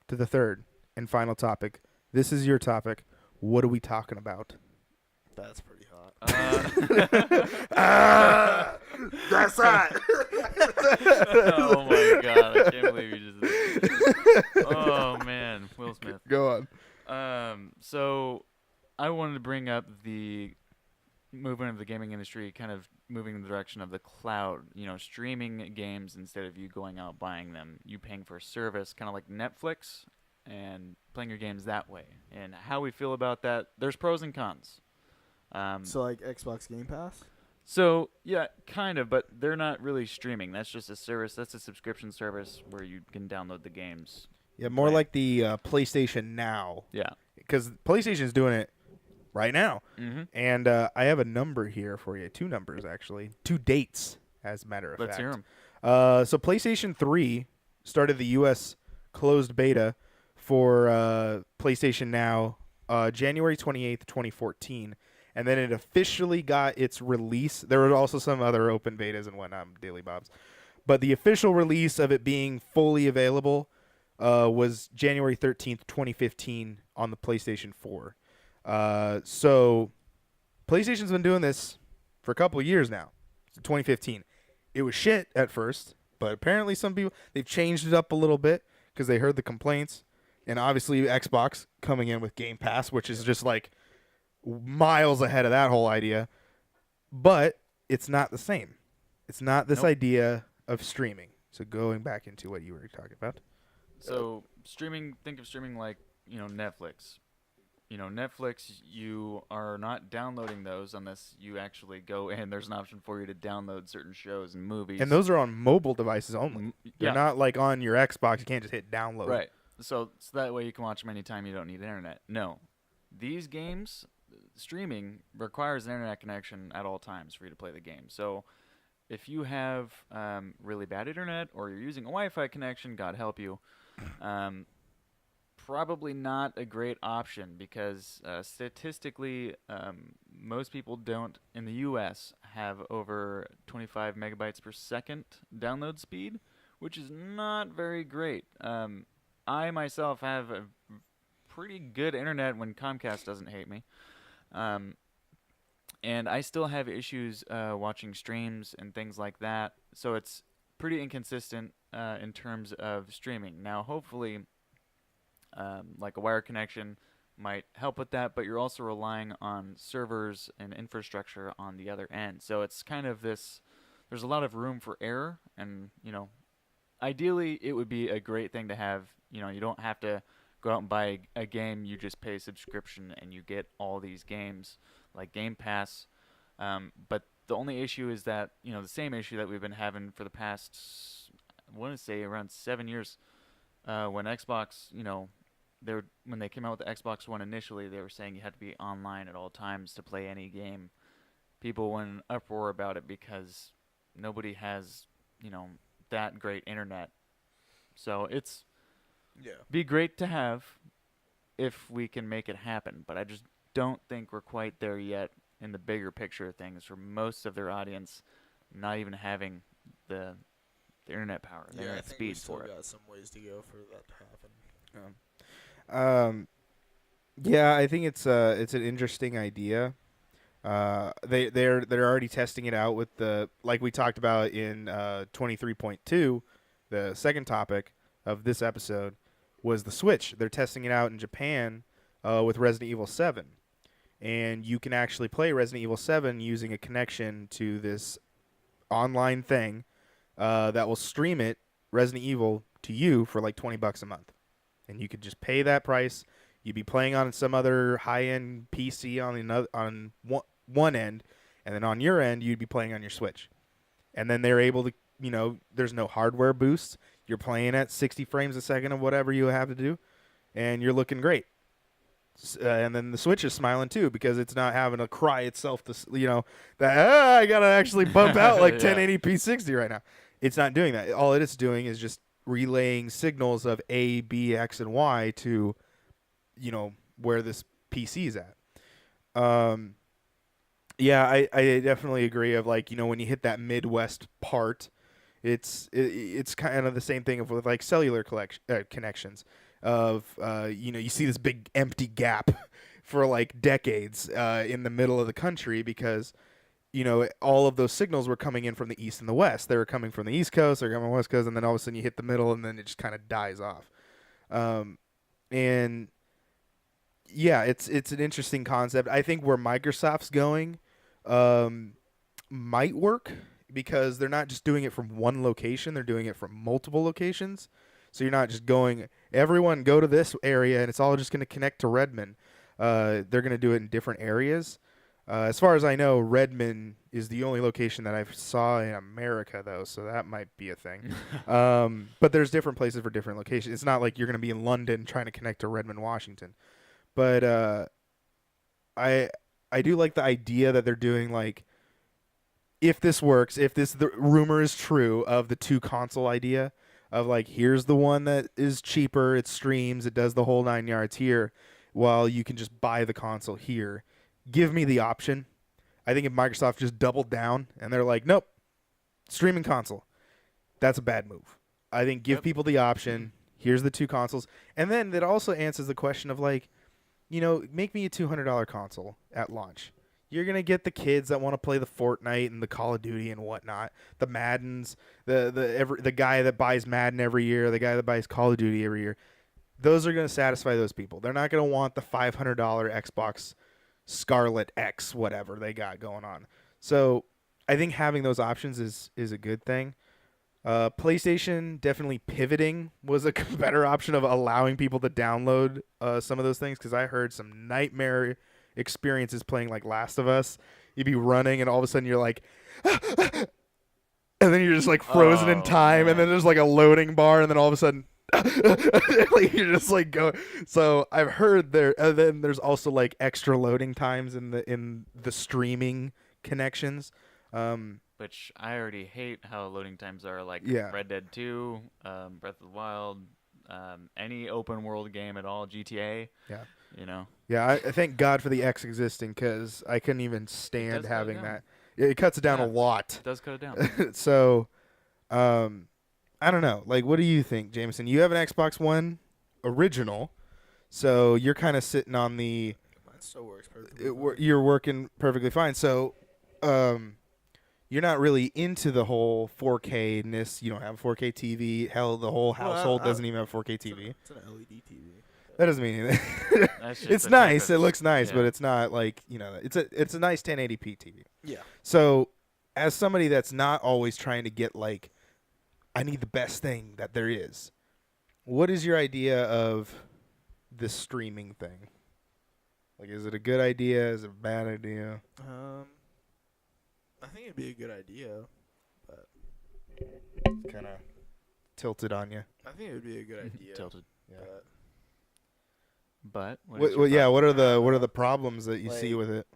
to the third and final topic. This is your topic. What are we talking about? That's pretty hot. That's that. Oh my god! I can't believe you just. Did that. Oh man, Will Smith. Go So I wanted to bring up the movement of the gaming industry, kind of moving in the direction of the cloud. Streaming games instead of you going out buying them. You paying for a service, kind of like Netflix, and playing your games that way. And how we feel about that, there's pros and cons. So like Xbox Game Pass? So yeah, kind of, but they're not really streaming. That's just a service. That's a subscription service where you can download the games. Yeah, more Right. like the PlayStation Now. Yeah. Because PlayStation is doing it right now. Mm-hmm. And I have a number here for you. 2 numbers, actually. 2 dates, as a matter of Let's fact. hear them. So PlayStation 3 started the U.S. closed beta for PlayStation Now January 28th, 2014. And then it officially got its release. There were also some other open betas and whatnot, Daily Bobs. But the official release of it being fully available was January 13th, 2015 on the PlayStation 4. So PlayStation's been doing this for a couple of years now. 2015. It was shit at first, but apparently some people, they've changed it up a little bit because they heard the complaints. And obviously Xbox coming in with Game Pass, which is just like miles ahead of that whole idea. But it's not the same. It's not this idea of streaming. So going back into what you were talking about. So streaming, think of streaming like, Netflix. Netflix, you are not downloading those unless you actually go in. There's an option for you to download certain shows and movies. And those are on mobile devices only. They're Yeah. not like on your Xbox. You can't just hit download. Right. So that way you can watch them anytime you don't need internet. No. These games, streaming requires an internet connection at all times for you to play the game. So if you have really bad internet or you're using a Wi-Fi connection, God help you, probably not a great option because statistically, most people don't, in the U.S., have over 25 megabytes per second download speed, which is not very great. I myself have a pretty good internet when Comcast doesn't hate me. And I still have issues watching streams and things like that. So it's pretty inconsistent in terms of streaming. Now, hopefully, like a wire connection might help with that, but you're also relying on servers and infrastructure on the other end. So it's kind of this, there's a lot of room for error. And, ideally, it would be a great thing to have. You don't have to go out and buy a game. You just pay a subscription and you get all these games like Game Pass. But the only issue is that, the same issue that we've been having for the past, I want to say around 7 years, when Xbox, when they came out with the Xbox One initially, they were saying you had to be online at all times to play any game. People went in an uproar about it because nobody has, that great internet. So it's be great to have if we can make it happen, but I just don't think we're quite there yet in the bigger picture of things for most of their audience, not even having the internet power, the internet speed for it. Got some ways to go for that to happen. Yeah, I think it's an interesting idea. They're already testing it out with the, like we talked about in 23.2, the second topic of this episode was the Switch. They're testing it out in Japan with Resident Evil 7. And you can actually play Resident Evil 7 using a connection to this online thing that will stream it, Resident Evil, to you for like $20 a month. And you could just pay that price. You'd be playing on some other high-end PC on one end, and then on your end, you'd be playing on your Switch. And then they're able to, there's no hardware boost. You're playing at 60 frames a second of whatever you have to do, and you're looking great. And then the Switch is smiling too because it's not having to cry itself to, I got to actually bump out like 1080p 60 right now. It's not doing that. All it is doing is just relaying signals of A, B, X, and Y to, where this PC is at. Yeah, I definitely agree of when you hit that Midwest part, it's kind of the same thing with like cellular connections. of you see this big empty gap for like decades in the middle of the country because all of those signals were coming in from the east and the west. They were coming from the east coast, they're coming from the west coast, and then all of a sudden you hit the middle, and then it just kind of dies off. And yeah, it's an interesting concept. I think where Microsoft's going might work because they're not just doing it from one location; they're doing it from multiple locations. So you're not just going, everyone go to this area, and it's all just going to connect to Redmond. They're going to do it in different areas. As far as I know, Redmond is the only location that I saw in America, though, so that might be a thing. But there's different places for different locations. It's not like you're going to be in London trying to connect to Redmond, Washington. But I do like the idea that they're doing, like, if this works, if the rumor is true of the 2 console idea, of like, here's the one that is cheaper, it streams, it does the whole 9 yards here, while you can just buy the console here. Give me the option. I think if Microsoft just doubled down and they're like, nope, streaming console, that's a bad move. I think give people the option. Here's the 2 consoles. And then that also answers the question of, like, make me a $200 console at launch. You're going to get the kids that want to play the Fortnite and the Call of Duty and whatnot, the Maddens, the guy that buys Madden every year, the guy that buys Call of Duty every year. Those are going to satisfy those people. They're not going to want the $500 Xbox Scarlet X, whatever they got going on. So I think having those options is a good thing. PlayStation definitely pivoting was a better option of allowing people to download some of those things, because I heard some nightmare experiences playing like Last of Us. You'd be running and all of a sudden you're like and then you're just like frozen in time, man. And then there's like a loading bar, and then all of a sudden like you're just like going. So I've heard there, and then there's also like extra loading times in the streaming connections, which I already hate how loading times are. Like Red Dead 2, Breath of the Wild, any open world game at all, GTA. Yeah, I thank God for the X existing, because I couldn't even stand having that. It cuts it down a lot. It does cut it down. So, I don't know. Like, what do you think, Jameson? You have an Xbox One original, so you're kind of sitting on the. Mine still works perfectly fine. You're working perfectly fine. So, you're not really into the whole 4K-ness. You don't have a 4K TV. Hell, the whole household doesn't even have a 4K TV. It's an LED TV. That doesn't mean anything. It's nice. It looks nice, but it's not like, it's a nice 1080p TV. Yeah. So, as somebody that's not always trying to get, like, I need the best thing that there is, what is your idea of this streaming thing? Like, is it a good idea? Is it a bad idea? I think it'd be a good idea, but kind of tilted on you. I think it would be a good idea. Tilted. Yeah. But what are the problems that you see with it?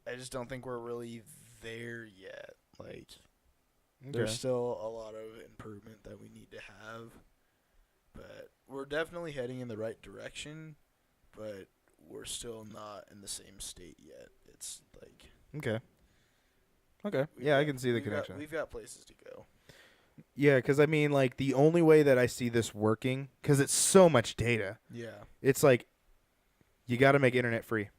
I just don't think we're really there yet. Like, okay. There's still a lot of improvement that we need to have, but we're definitely heading in the right direction, but we're still not in the same state yet. It's like okay. Yeah, I can see the connection. We've got places to go. Yeah, because I mean, like, the only way that I see this working, because it's so much data. Yeah. It's like, you got to make internet free.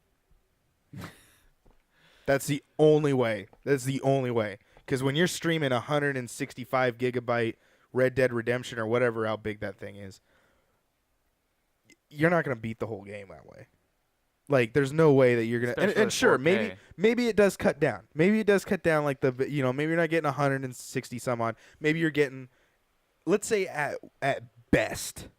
That's the only way. Because when you're streaming 165 gigabyte Red Dead Redemption or whatever, how big that thing is, you're not going to beat the whole game that way. Like, there's no way that you're going to. And sure, 4K. maybe it does cut down. Maybe it does cut down, like, maybe you're not getting 160 some odd. Maybe you're getting, let's say at best,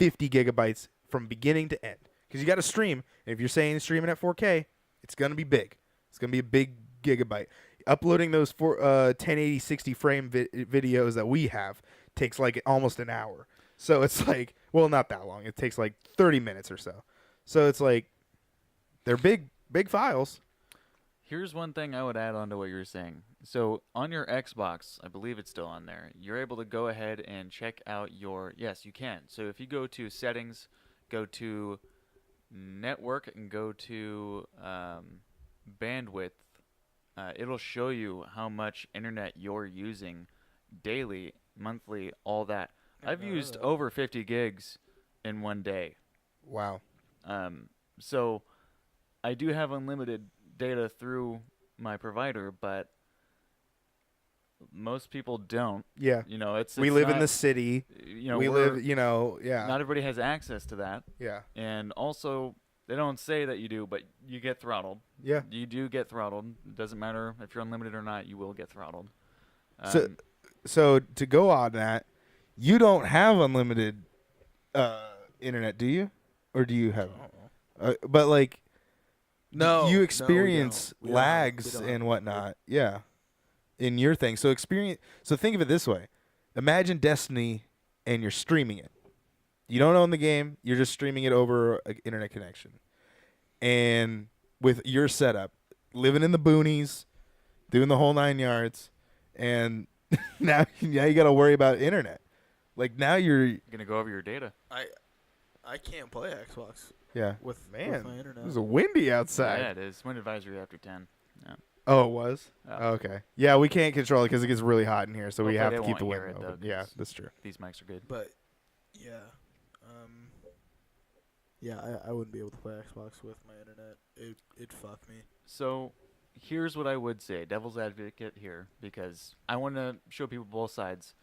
50 gigabytes from beginning to end. Because you got to stream. And if you're saying streaming at 4K, it's going to be big. It's going to be a big gigabyte. Uploading those 1080 60 frame videos that we have takes like almost an hour. So it's like, well, not that long. It takes like 30 minutes or so. So it's like, they're big files. Here's one thing I would add on to what you were saying. So on your Xbox, I believe it's still on there, you're able to go ahead and check out yes, you can. So if you go to settings, go to network, and go to bandwidth, it'll show you how much internet you're using daily, monthly, all that. I've used over 50 gigs in one day. Wow. So I do have unlimited data through my provider, but most people don't. Yeah. You know, it's We live in not, the city. you know, We live, yeah. not everybody has access to that. Yeah. And also, they don't say that you do, but you get throttled. Yeah. You do get throttled. It doesn't matter if you're unlimited or not, you will get throttled. So so to go on that, you don't have unlimited internet, do you? Or do you have? But like No, you no, experience we don't have- lags we don't have and unlimited. whatnot. Yeah. In your thing. So think of it this way. Imagine Destiny and you're streaming it. You don't own the game, you're just streaming it over an internet connection. And with your setup, living in the boonies, doing the whole 9 yards, and now you got to worry about internet. Like now you're gonna go over your data. I can't play Xbox yeah. with Man, my internet. it was windy outside. Yeah, it is. Wind advisory after 10. Yeah. Oh, it was? Yeah. Oh, okay. Yeah, we can't control it because it gets really hot in here, so we Hopefully have they to keep won't the hear window it, though, open. Yeah, 'cause that's true. These mics are good. But yeah, I wouldn't be able to play Xbox with my internet. It'd fuck me. So here's what I would say, devil's advocate here, because I want to show people both sides.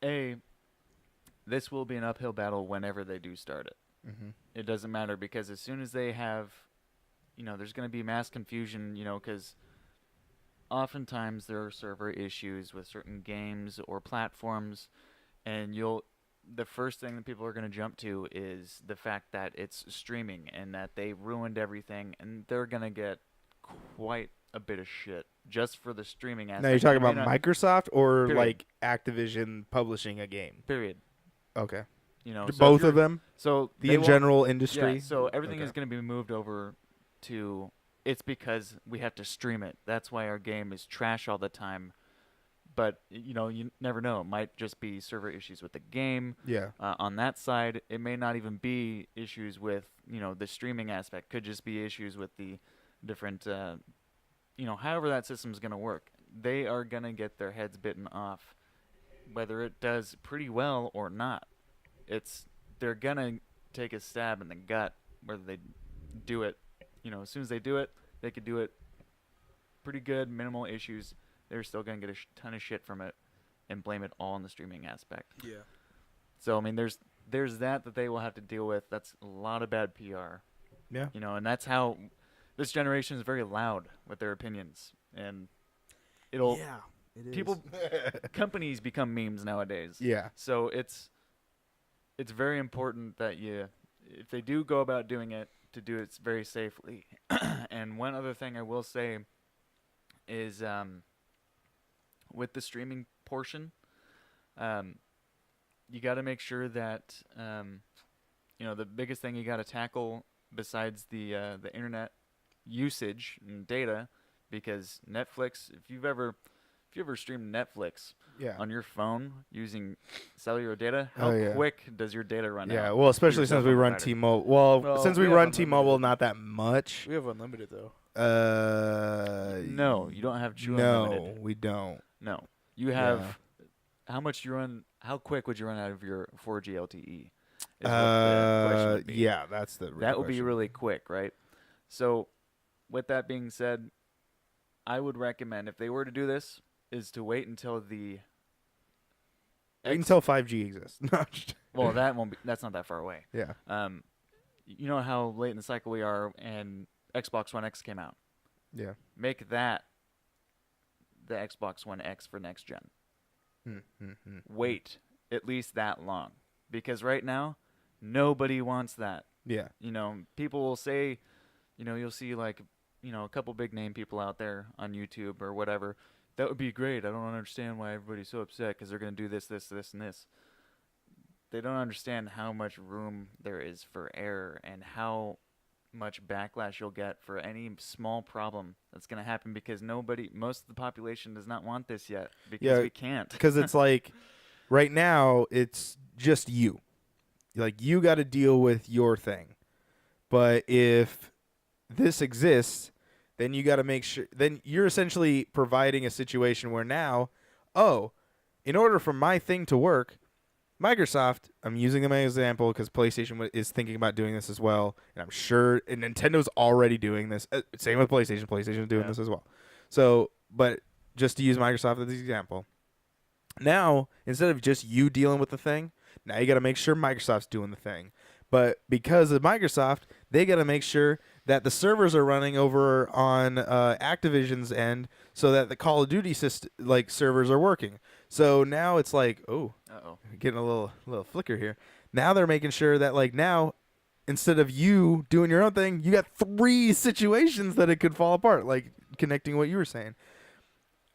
This will be an uphill battle whenever they do start it. Mm-hmm. It doesn't matter because as soon as they have, there's going to be mass confusion, because oftentimes there are server issues with certain games or platforms, and the first thing that people are going to jump to is the fact that it's streaming and that they ruined everything, and they're going to get quite a bit of shit just for the streaming aspect. Now you're talking It may about not- Microsoft or Period. like Activision publishing a game? Period. Okay. So if Both you're- of them? So The they in won't- general industry? Yeah, so everything Okay. is going to be moved over to. It's because we have to stream it. That's why our game is trash all the time. But you never know. It might just be server issues with the game. Yeah. On that side, it may not even be issues with the streaming aspect. Could just be issues with the different. However that system is going to work. They are going to get their heads bitten off, whether it does pretty well or not. They're going to take a stab in the gut, whether they do it. As soon as they do it, they could do it pretty good, minimal issues. They're still going to get a ton of shit from it and blame it all on the streaming aspect. Yeah. So, I mean, there's that they will have to deal with. That's a lot of bad PR. Yeah. And that's how this generation is very loud with their opinions. And it'll Yeah. It is. people companies become memes nowadays. Yeah. So it's very important that if they do go about doing it, to do it very safely. And one other thing I will say is with the streaming portion, you got to make sure that the biggest thing you got to tackle besides the internet usage and data, because Netflix, if you ever streamed Netflix Yeah. on your phone using cellular data, how Oh, yeah. quick does your data run out? Yeah, well, especially your cell since we phone run provider? T-Mobile. Well, Well, since we we have run unlimited. T-Mobile, not that much. We have unlimited though. No, you don't have true no, unlimited. we don't. No, you have how much you run? How quick would you run out of your 4G LTE? Is what the question would be. Yeah, that's the. That would be question. really quick, right? So, with that being said, I would recommend, if they were to do this, is to wait until the. Wait until 5G exists. No, Well, that won't be. That's not that far away. yeah. You know how late in the cycle we are, and Xbox One X came out. Yeah. Make that the Xbox One X for next gen. Wait at least that long, because right now nobody wants that. Yeah. People will say, you'll see like, a couple big name people out there on YouTube or whatever. That would be great. I don't understand why everybody's so upset because they're going to do this, this, this, and this. They don't understand how much room there is for error and how much backlash you'll get for any small problem that's going to happen, because most of the population does not want this yet, because we can't. Because it's like, right now, it's just you. Like, you got to deal with your thing. But if this exists, then you got to make sure. Then you're essentially providing a situation where now, in order for my thing to work, Microsoft, I'm using them as an example because PlayStation is thinking about doing this as well, and I'm sure and Nintendo's already doing this. Same with PlayStation. PlayStation's doing this as well. So, but just to use Microsoft as an example, now instead of just you dealing with the thing, now you got to make sure Microsoft's doing the thing. But because of Microsoft, they got to make sure that the servers are running over on Activision's end, so that the Call of Duty servers are working. So now it's like, getting a little flicker here. Now they're making sure that now, instead of you doing your own thing, you got 3 situations that it could fall apart. Like connecting what you were saying.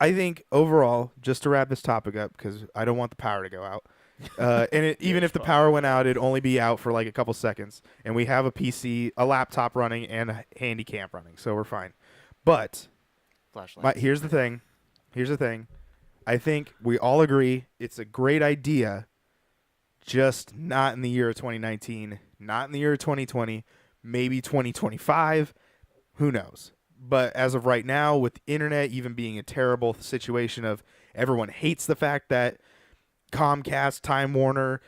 I think overall, just to wrap this topic up, because I don't want the power to go out. Even if the power went out, it'd only be out for like a couple seconds. And we have a PC, a laptop running, and a handy camp running, so we're fine. But here's the thing. I think we all agree it's a great idea, just not in the year of 2019, not in the year of 2020, maybe 2025. Who knows? But as of right now, with the internet even being a terrible situation of everyone hates the fact that Comcast, Time Warner,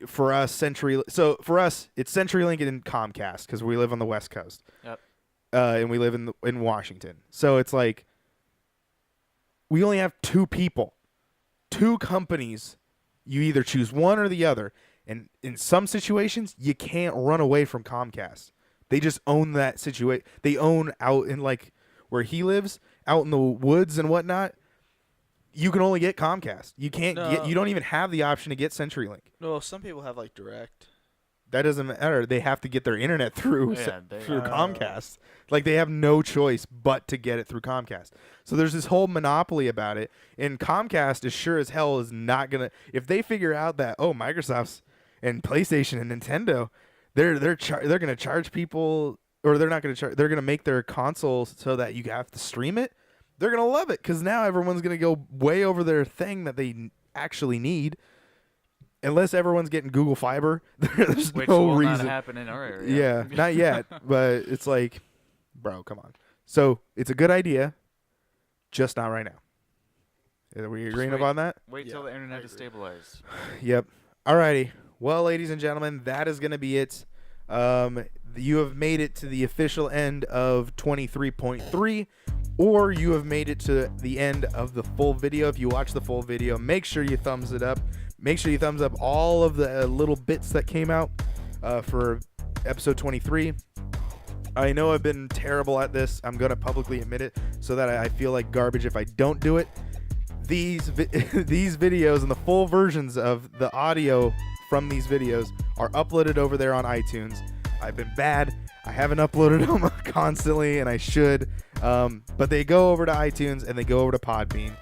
for us, So for us, it's CenturyLink and Comcast because we live on the West Coast. Yep. And we live in Washington. So it's like we only have 2 people, 2 companies. You either choose one or the other. And in some situations, you can't run away from Comcast. They just own that situation. They own out in where he lives, out in the woods and whatnot. You can only get Comcast. You can't get. You don't even have the option to get CenturyLink. No, some people have direct. That doesn't matter. They have to get their internet through Comcast. They have no choice but to get it through Comcast. So there's this whole monopoly about it. And Comcast, as sure as hell, is not gonna. If they figure out that Microsoft's and PlayStation and Nintendo, they're gonna charge people, or they're not gonna charge. They're gonna make their consoles so that you have to stream it. They're going to love it because now everyone's going to go way over their thing that they actually need. Unless everyone's getting Google Fiber, there's Which no will reason. not happen in our area. Yeah, not yet. But it's like, bro, come on. So it's a good idea, just not right now. Are we agreeing upon that? Wait till the internet is stabilized. Yep. Alrighty. Well, ladies and gentlemen, that is going to be it. You have made it to the official end of 23.3. Or you have made it to the end of the full video. If you watch the full video, make sure you thumbs it up. Make sure you thumbs up all of the little bits that came out for episode 23. I know I've been terrible at this. I'm going to publicly admit it so that I feel like garbage if I don't do it. These videos and the full versions of the audio from these videos are uploaded over there on iTunes. I've been bad. I haven't uploaded them constantly, and I should. But they go over to iTunes and they go over to Podbean.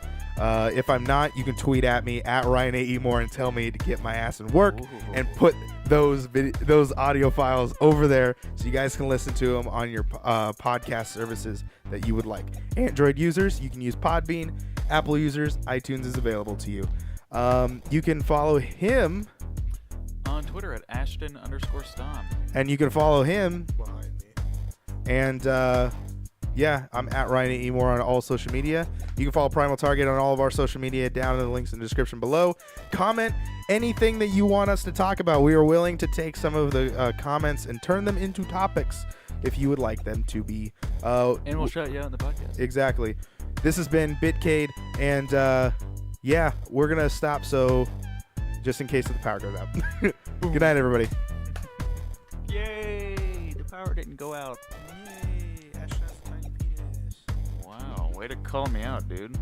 If I'm not, you can tweet at me at Ryan A. Emore and tell me to get my ass in work and put those audio files over there so you guys can listen to them on your podcast services that you would like. Android users, you can use Podbean. Apple users, iTunes is available to you. You can follow him on Twitter at Ashton_Stom. And you can follow him Behind me. and I'm at Ryan A. Emore on all social media. You can follow Primal Target on all of our social media down in the links in the description below. Comment anything that you want us to talk about. We are willing to take some of the comments and turn them into topics if you would like them to be. And we'll shout you out in the podcast. Exactly. This has been Bitcade, and we're going to stop, so just in case the power goes out. Good night, everybody. Yay! The power didn't go out. Yay! Ashton has a tiny penis. Wow, way to call me out, dude.